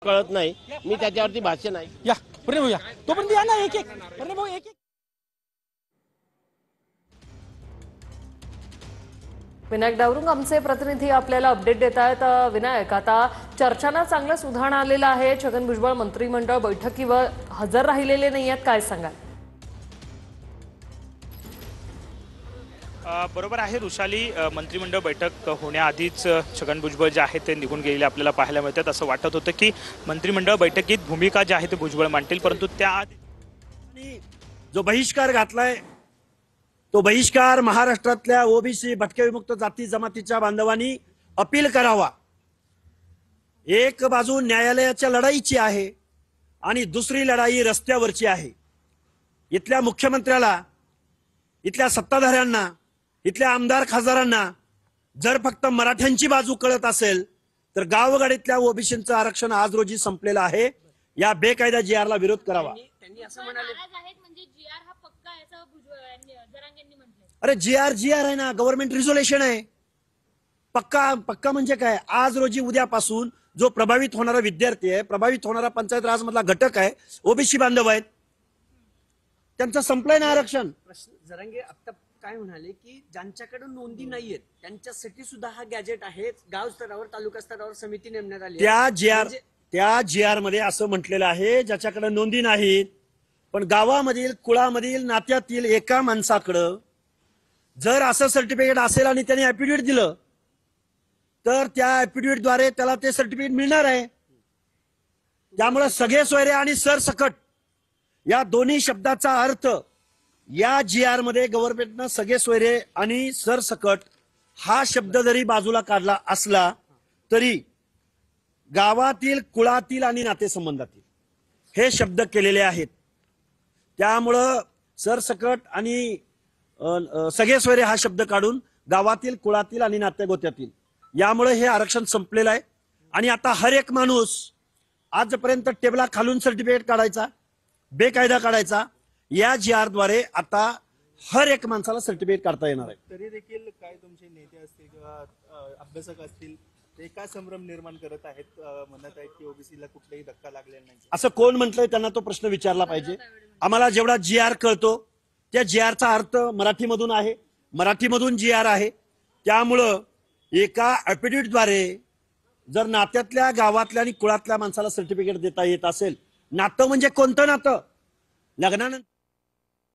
कळत नाही, मी त्याच्यावरती भाष्य नाही. या प्रणय भाऊ या, तोपर्यंत या ना एक एक प्रणय भाऊ एक एक. विनायक डावरुंग आमचे प्रतिनिधी आपल्याला अपडेट देत आहेत. विनायक, आता चर्चांना चांगलं उधाण आलेलं आहे. छगन भुजबळ मंत्रिमंडळ बैठकीवर हजर राहिलेले नाही आहेत, काय सांगाल? बरोबर आहे ऋषाली, मंत्रिमंडळ बैठक होण्याआधीच छगन भुजबळ जे आहेत ते निघून गेलेले आपल्याला पाहायला मिळतात. असं वाटत होतं की मंत्रिमंडळ बैठकीत भूमिका जी आहे ते भुजबळ मांडतील, परंतु त्या जो बहिष्कार घातलाय तो बहिष्कार महाराष्ट्रातल्या ओबीसी भटक्या विमुक्त जाती जमातीच्या बांधवांनी अपील करावा. एक बाजू न्यायालयाच्या लढाईची आहे आणि दुसरी लढाई रस्त्यावरची आहे. इथल्या मुख्यमंत्र्याला, इथल्या सत्ताधाऱ्यांना, इथल्या आमदार खासदारांना जर फक्त मराठ्यांची बाजू कळत असेल तर गावगाडीतल्या ओबीसीचं आरक्षण आज रोजी संपलेलं आहे. या बेकायदा जी आरला विरोध करावा. त्यांनी असं म्हणाले, अरे जी आर आहे ना, गव्हर्नमेंट रिझोल्युशन आहे. पक्का म्हणजे काय? आज रोजी उद्यापासून जो प्रभावित होणारा विद्यार्थी आहे, प्रभावित होणारा पंचायत राज मधला घटक आहे, ओबीसी बांधव आहेत, त्यांचं संपलंय ना आरक्षण. जरांगे आता काय म्हणाले की ज्यांच्याकडे नोंदी नाहीयेत त्यांच्यासाठी सुद्धा हा गॅजेट आहे. गाव स्तरावर, तालुका स्तरावर समिती नेमण्यात आली. त्या जी आर मध्ये असं म्हटलेलं आहे, ज्याच्याकडे नोंदी नाहीत पण गावामधील, कुळामधील, नात्यातील एका माणसाकडं जर असं सर्टिफिकेट असेल आणि त्याने ऍफिडेव्हिट दिलं तर त्या ऍफिडेव्हिटद्वारे त्याला ते सर्टिफिकेट मिळणार आहे. त्यामुळे सगळे सोयरे आणि सरसकट या दोन्ही शब्दाचा अर्थ या जी आर मध्ये गव्हर्नमेंटनं सगळे सोयरे आणि सरसकट हा शब्द जरी बाजूला काढला असला तरी गावातील, कुळातील आणि नातेसंबंधातील हे शब्द केलेले आहेत. त्यामुळं सरसकट आणि सगळे सोयरे हा शब्द काढून गावातील, कुळातील आणि नात्यागोत्यातील, यामुळे हे आरक्षण संपलेलं आहे. आणि आता हर एक माणूस आजपर्यंत टेबला खालून सर्टिफिकेट काढायचा, बेकायदा काढायचा, या जी आर द्वारे आता हर एक माणसाला सर्टिफिकेट काढता येणार आहे. तरी देखील काय तुमचे नेते असतील किंवा अभ्यासक असतील ते काय संभ्रम निर्माण करत आहेत, म्हणत आहेत की ओबीसीला कुठलाही धक्का लागलेला नाही. असं कोण म्हटलंय? त्यांना तो प्रश्न विचारला पाहिजे. आम्हाला जेवढा जी आर कळतो त्या जी आरचा अर्थ मराठीमधून आहे, मराठीमधून जी आर आहे. त्यामुळं एका ऍफिडेव्हिटद्वारे जर नात्यातल्या, गावातल्या आणि कुळातल्या माणसाला सर्टिफिकेट देता येत असेल, नातं म्हणजे कोणतं नातं? लग्नानंतर